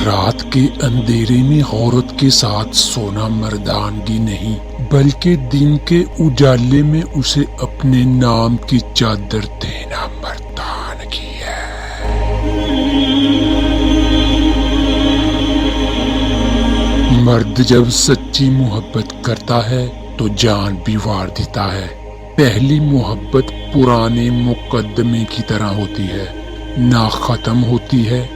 رات کے اندھیرے میں عورت کے ساتھ سونا مردانگی نہیں، بلکہ دن کے اجالے میں اسے اپنے نام کی چادر دینا مردانگی ہے۔ مرد جب سچی محبت کرتا ہے تو جان بھی وار دیتا ہے۔ پہلی محبت پرانے مقدمے کی طرح ہوتی ہے، نہ ختم ہوتی ہے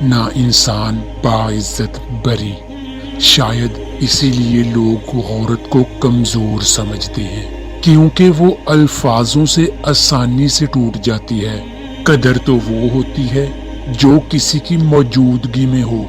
نہ انسان باعزت بری۔ شاید اسی لیے لوگ عورت کو کمزور سمجھتے ہیں، کیونکہ وہ الفاظوں سے آسانی سے ٹوٹ جاتی ہے۔ قدر تو وہ ہوتی ہے جو کسی کی موجودگی میں ہو،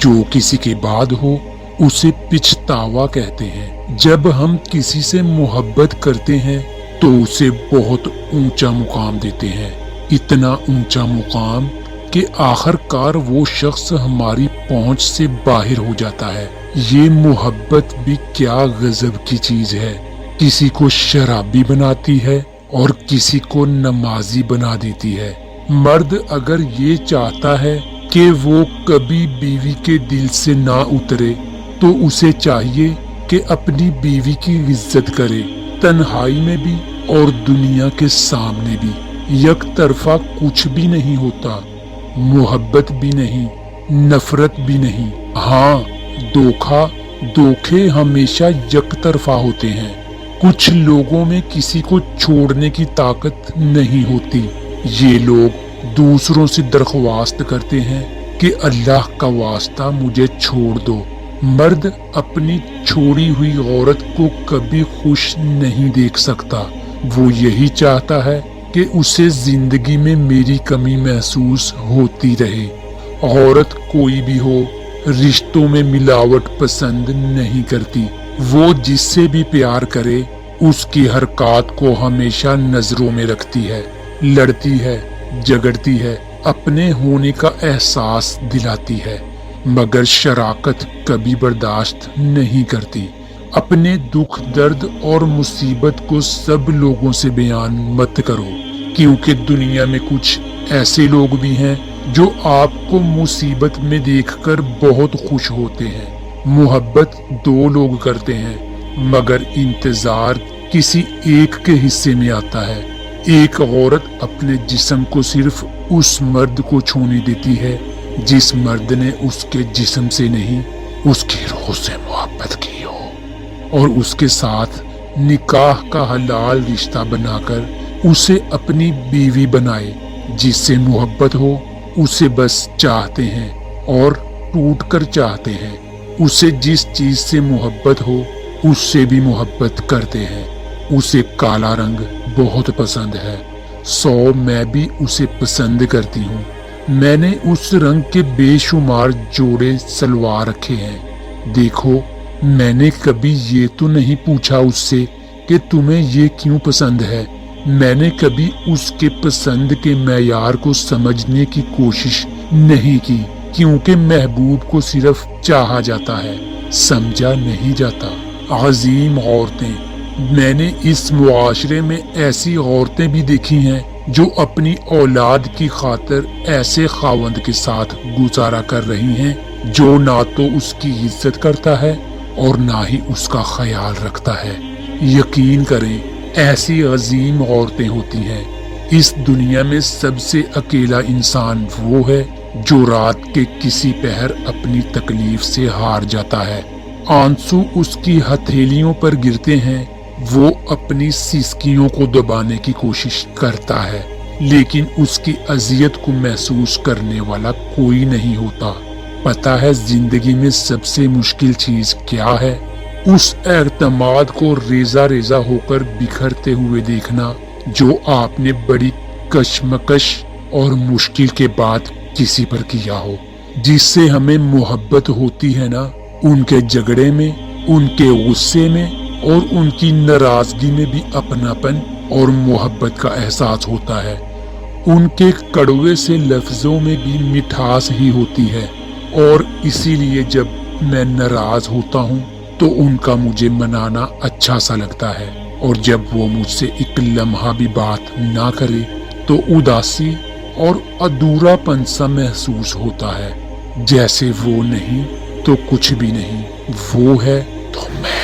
جو کسی کے بعد ہو اسے پچھتاوا کہتے ہیں۔ جب ہم کسی سے محبت کرتے ہیں تو اسے بہت اونچا مقام دیتے ہیں، اتنا اونچا مقام کہ آخر کار وہ شخص ہماری پہنچ سے باہر ہو جاتا ہے۔ یہ محبت بھی کیا غضب کی چیز ہے، کسی کو شرابی بناتی ہے اور کسی کو نمازی بنا دیتی ہے۔ مرد اگر یہ چاہتا ہے کہ وہ کبھی بیوی کے دل سے نہ اترے تو اسے چاہیے کہ اپنی بیوی کی عزت کرے، تنہائی میں بھی اور دنیا کے سامنے بھی۔ یک طرفہ کچھ بھی نہیں ہوتا، محبت بھی نہیں، نفرت بھی نہیں۔ ہاں، دھوکے ہمیشہ یک طرفہ ہوتے ہیں۔ کچھ لوگوں میں کسی کو چھوڑنے کی طاقت نہیں ہوتی۔ یہ لوگ دوسروں سے درخواست کرتے ہیں کہ اللہ کا واسطہ مجھے چھوڑ دو۔ مرد اپنی چھوڑی ہوئی عورت کو کبھی خوش نہیں دیکھ سکتا۔ وہ یہی چاہتا ہے کہ اسے زندگی میں میری کمی محسوس ہوتی رہے۔ عورت کوئی بھی ہو، رشتوں میں ملاوٹ پسند نہیں کرتی۔ وہ جس سے بھی پیار کرے اس کی حرکات کو ہمیشہ نظروں میں رکھتی ہے، لڑتی ہے، جھگڑتی ہے، اپنے ہونے کا احساس دلاتی ہے، مگر شراکت کبھی برداشت نہیں کرتی۔ اپنے دکھ درد اور مصیبت کو سب لوگوں سے بیان مت کرو، کیونکہ دنیا میں کچھ ایسے لوگ بھی ہیں جو آپ کو مصیبت میں دیکھ کر بہت خوش ہوتے ہیں۔ محبت دو لوگ کرتے ہیں، مگر انتظار کسی ایک کے حصے میں آتا ہے۔ ایک عورت اپنے جسم کو صرف اس مرد کو چھونے دیتی ہے جس مرد نے اس کے جسم سے نہیں، اس کی روح سے محبت کی ہو، اور اس کے ساتھ نکاح کا حلال رشتہ بنا کر اسے اپنی بیوی بنائے۔ جس سے محبت ہو اسے بس چاہتے ہیں اور ٹوٹ کر چاہتے ہیں۔ اسے جس چیز سے محبت ہو اس سے بھی محبت کرتے ہیں۔ اسے کالا رنگ بہت پسند ہے، میں بھی اسے پسند کرتی ہوں۔ میں نے اس رنگ کے بے شمار جوڑے سلوار رکھے ہیں۔ دیکھو، میں نے کبھی یہ تو نہیں پوچھا اس سے کہ تمہیں یہ کیوں پسند ہے۔ میں نے کبھی اس کے پسند کے معیار کو سمجھنے کی کوشش نہیں کی، کیونکہ محبوب کو صرف چاہا جاتا ہے، سمجھا نہیں جاتا۔ عظیم عورتیں، میں نے اس معاشرے میں ایسی عورتیں بھی دیکھی ہیں جو اپنی اولاد کی خاطر ایسے خاوند کے ساتھ گزارا کر رہی ہیں جو نہ تو اس کی عزت کرتا ہے اور نہ ہی اس کا خیال رکھتا ہے۔ یقین کریں، ایسی عظیم عورتیں ہوتی ہیں۔ اس دنیا میں سب سے اکیلا انسان وہ ہے جو رات کے کسی پہر اپنی تکلیف سے ہار جاتا ہے۔ آنسو اس کی ہتھیلیوں پر گرتے ہیں، وہ اپنی سسکیوں کو دبانے کی کوشش کرتا ہے، لیکن اس کی اذیت کو محسوس کرنے والا کوئی نہیں ہوتا۔ پتہ ہے زندگی میں سب سے مشکل چیز کیا ہے؟ اس اعتماد کو ریزہ ریزہ ہو کر بکھرتے ہوئے دیکھنا جو آپ نے بڑی کشمکش اور مشکل کے بعد کسی پر کیا ہو۔ جس سے ہمیں محبت ہوتی ہے نا، ان کے جھگڑے میں، ان کے غصے میں اور ان کی ناراضگی میں بھی اپناپن اور محبت کا احساس ہوتا ہے۔ ان کے کڑوے سے لفظوں میں بھی مٹھاس ہی ہوتی ہے، اور اسی لیے جب میں ناراض ہوتا ہوں تو ان کا مجھے منانا اچھا سا لگتا ہے، اور جب وہ مجھ سے ایک لمحہ بھی بات نہ کرے تو اداسی اور ادھورا پن سا محسوس ہوتا ہے۔ جیسے وہ نہیں تو کچھ بھی نہیں، وہ ہے تو میں۔